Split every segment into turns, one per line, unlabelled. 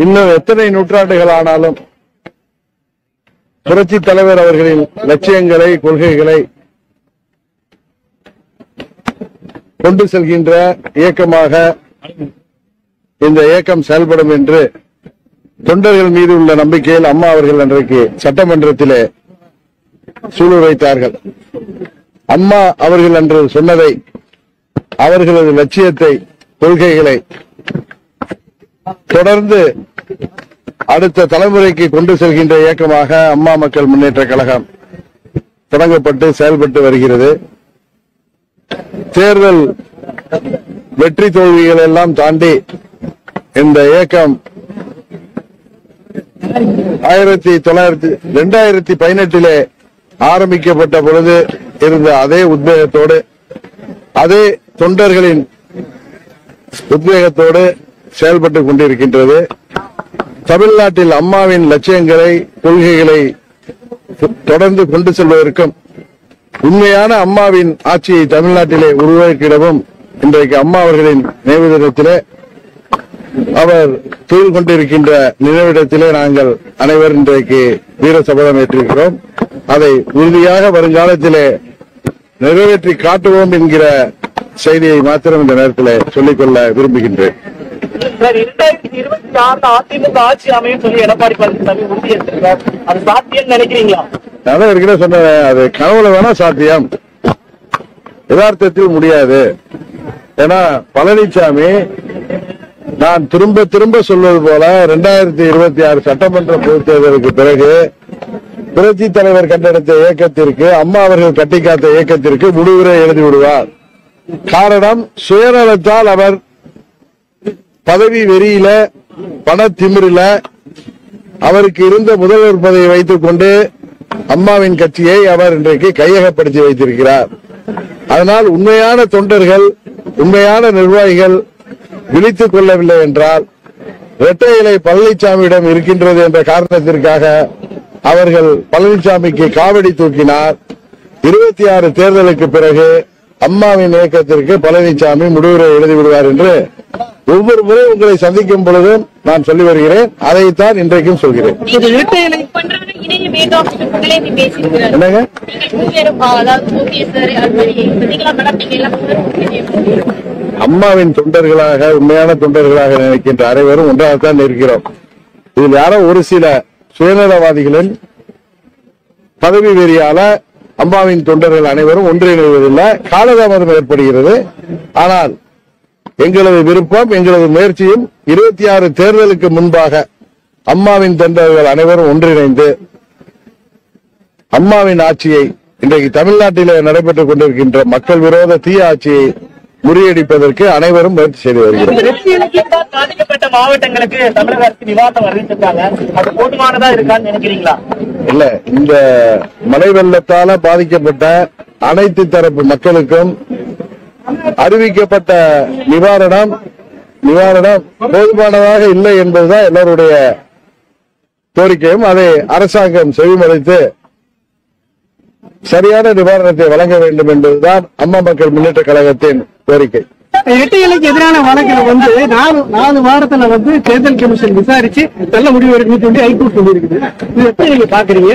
இன்னும் எத்தனை நூற்றாண்டுகள் ஆனாலும் புரட்சி தலைவர் அவர்களின் லட்சியங்களை, கொள்கைகளை கொண்டு செல்கின்ற இயக்கமாக இந்த இயக்கம் செயல்படும் என்று தொண்டர்கள் மீது உள்ள நம்பிக்கையில் அம்மா அவர்கள் அன்றைக்கு சட்டமன்றத்திலே சூழல் வைத்தார்கள். அம்மா அவர்கள் அன்று சொன்னதை, அவர்களது லட்சியத்தை, கொள்கைகளை தொடர்ந்து அடுத்த தலைமுறைக்கு கொண்டு செல்கின்ற இயக்கமாக அம்மா மக்கள் முன்னேற்ற கழகம் தொடங்கப்பட்டு செயல்பட்டு வருகிறது. தேர்தல் வெற்றி தோல்விகள் எல்லாம் தாண்டி இந்த இயக்கம் 2018 ஆரம்பிக்கப்பட்ட பொழுது இருந்த அதே உத்வேகத்தோடு, அதே தொண்டர்களின் உத்வேகத்தோடு செயல்பட்டுக் கொண்டிருக்கின்றது. தமிழ்நாட்டில் அம்மாவின் லட்சியங்களை, கொள்கைகளை தொடர்ந்து கொண்டு செல்வதற்கும் உண்மையான அம்மாவின் ஆட்சியை தமிழ்நாட்டிலே உருவாக்கிடவும் இன்றைக்கு அம்மா அவர்களின் நினைவு தினத்திலே அவர் தூள் கொண்டிருக்கின்ற நினைவிடத்திலே நாங்கள் அனைவரும் இன்றைக்கு வீர சபதம் ஏற்றிருக்கிறோம். அதை உறுதியாக வருங்காலத்திலே நிறைவேற்றி காட்டுவோம் என்கிற செய்தியை மாத்திரம் இந்த நேரத்தில் சொல்லிக்கொள்ள விரும்புகின்றேன்.
2026 அதிமுக ஆட்சி அமையும் சொல்லி எடப்பாடி பழனிசாமி உறுதியேற்றிருக்கார். அது சாத்தியம் நினைக்கிறீங்களா?
நான் ஏற்கனவே சொன்னேன், அது கனவுல வேணா சாத்தியம், யதார்த்தத்தில் முடியாது. ஏன்னா பழனிசாமி, நான் திரும்ப திரும்ப சொல்வது போல 2026 சட்டமன்ற பொதுத் தேர்தலுக்கு பிறகு புரட்சி தலைவர் கண்டெடுத்த இயக்கத்திற்கு, அம்மா அவர்கள் கட்டிக்காத்த இயக்கத்திற்கு முடிவுரை எழுதி விடுவார். காரணம், சுயநலத்தால் அவர் பதவி வெறியில, பண திமிரில அவருக்கு இருந்த முதல்வர் பதவியை வைத்துக் கொண்டு அம்மாவின் கட்சியை அவர் இன்றைக்கு கையகப்படுத்தி வைத்திருக்கிறார். அதனால் உண்மையான தொண்டர்கள், உண்மையான நிர்வாகிகள் விழித்துக் கொள்ளவில்லை என்றால், இரட்டை இலை பழனிசாமியிடம் இருக்கின்றது என்ற காரணத்திற்காக அவர்கள் பழனிசாமிக்கு காவடி தூக்கினார். 26 தேர்தலுக்கு பிறகு அம்மாவின் இயக்கத்திற்கு பழனிசாமி முடிவுரை எழுதிவிடுவார் என்று ஒவ்வொரு முறை உங்களை சந்திக்கும் பொழுதும் நான் சொல்லி வருகிறேன். அதைத்தான் இன்றைக்கும் சொல்கிறேன். என்னங்க, அம்மாவின் தொண்டர்களாக, உண்மையான தொண்டர்களாக நினைக்கின்ற அனைவரும் ஒன்றாகத்தான் இருக்கிறோம். இதில் யாரோ ஒரு சில சுயநலவாதிகளின் பதவி வெறியால அம்மாவின் தொண்டர்கள் அனைவரும் ஒன்றிணைவதில்லை, காலதாமதம் ஏற்படுகிறது. ஆனால் எங்களது விருப்பம், எங்களது முயற்சியும் 26 தேர்தலுக்கு முன்பாக அம்மாவின் தொண்டர்கள் அனைவரும் ஒன்றிணைந்து அம்மாவின் ஆட்சியை, இன்றைக்கு தமிழ்நாட்டிலே நடைபெற்றுக் கொண்டிருக்கின்ற மக்கள் விரோத தீய ஆட்சியை முறியடிப்பதற்கு அனைவரும் முயற்சி செய்து வருகிறோம்.
பாதிக்கப்பட்ட மாவட்டங்களுக்கு தமிழக அரசு நிவாரணம் அறிவிச்சிருக்காங்க. அது போதுமானதா இருக்கான்னு நினைக்கிறீங்களா?
இல்ல, இந்த மழை வெள்ளத்தால பாதிக்கப்பட்ட அனைத்து தரப்பு மக்களுக்கும் அறிவிக்கப்பட்ட நிவாரணம் போதுமானதாக இல்லை என்பதுதான் எல்லாருடைய கோரிக்கையும். அதை அரசாங்கம் செவிமடுத்து சரியான நிவாரணத்தை வழங்க வேண்டும் என்பதுதான் அம்மா மக்கள் முன்னேற்ற கழகத்தின் கோரிக்கை.
இரட்டை இலைக்கு எதிரான வழக்கில் 4 வாரத்துல தேர்தல் கமிஷன் விசாரிச்சு நல்ல முடிவு எடுக்க சொல்லி ஹைகோர்ட் சொல்லியிருக்குது. இது எப்படி நீங்க பாக்குறீங்க?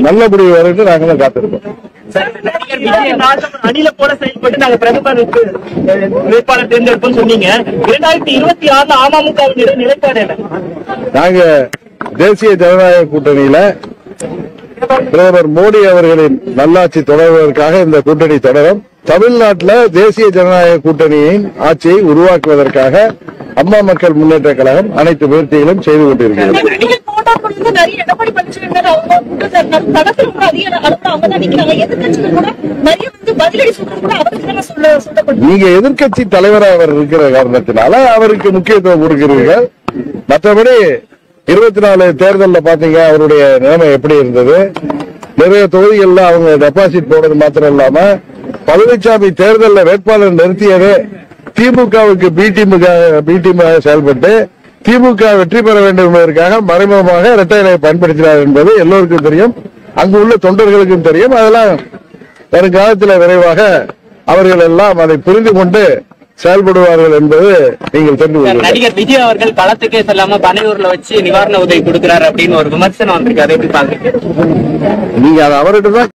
நல்ல முடிவு வரைக்கும் நாங்களும் காத்திருக்கோம்.
அணில போல செயல்பட்டு நாங்க பிரதமருக்கு வேட்பாளர் தேர்ந்தெடுப்போம் சொன்னீங்க. 2026 அமமுகவின் நிலைப்பாடு என்ன?
நாங்க தேசிய ஜனநாயக கூட்டணியில பிரதமர் மோடி அவர்களின் நல்லாட்சி தொடர்வதற்காக இந்த கூட்டணி தொடரும். தமிழ்நாட்டில் தேசிய ஜனநாயக கூட்டணியின் ஆட்சியை உருவாக்குவதற்காக அம்மா மக்கள் முன்னேற்ற கழகம் அனைத்து முயற்சிகளும் செய்து கொண்டிருக்கிறது. நீங்க எதிர்க்கட்சி தலைவராக அவர் இருக்கிற காரணத்தினால அவருக்கு முக்கியத்துவம் கொடுக்கிறீர்கள். மற்றபடி 24 தேர்தலில் பாத்தீங்க அவருடைய நிலைமை எப்படி இருந்தது. நிறைய தொகுதிகளில் அவங்க டெபாசிட் போடுறது மாத்திரம் இல்லாம பழனிசாமி தேர்தலில் வேட்பாளர் நிறுத்தியதே திமுகவுக்கு பி டீமாக செயல்பட்டு திமுக வெற்றி பெற வேண்டும் என்பதற்காக மறைமுகமாக இரட்டை இலையை பயன்படுத்தினார் என்பது எல்லோருக்கும் தெரியும், அங்கு உள்ள தொண்டர்களுக்கும் தெரியும். அதெல்லாம் வருங்காலத்தில் விரைவாக அவர்கள் எல்லாம் அதை புரிந்து கொண்டு செயல்படுவார்கள் என்பது நீங்கள் தெரிந்து கொள்ளுங்கள்.
நடிகர் விஜய் அவர்கள் களத்துக்கே செல்லாம பனையூர்ல வச்சு நிவாரண உதவி கொடுக்கிறாரு அப்படின்னு ஒரு விமர்சனம் வந்திருக்கு. அதை எப்படி பாக்குறீங்க?
நீங்க அதை அவர்கிட்ட தான்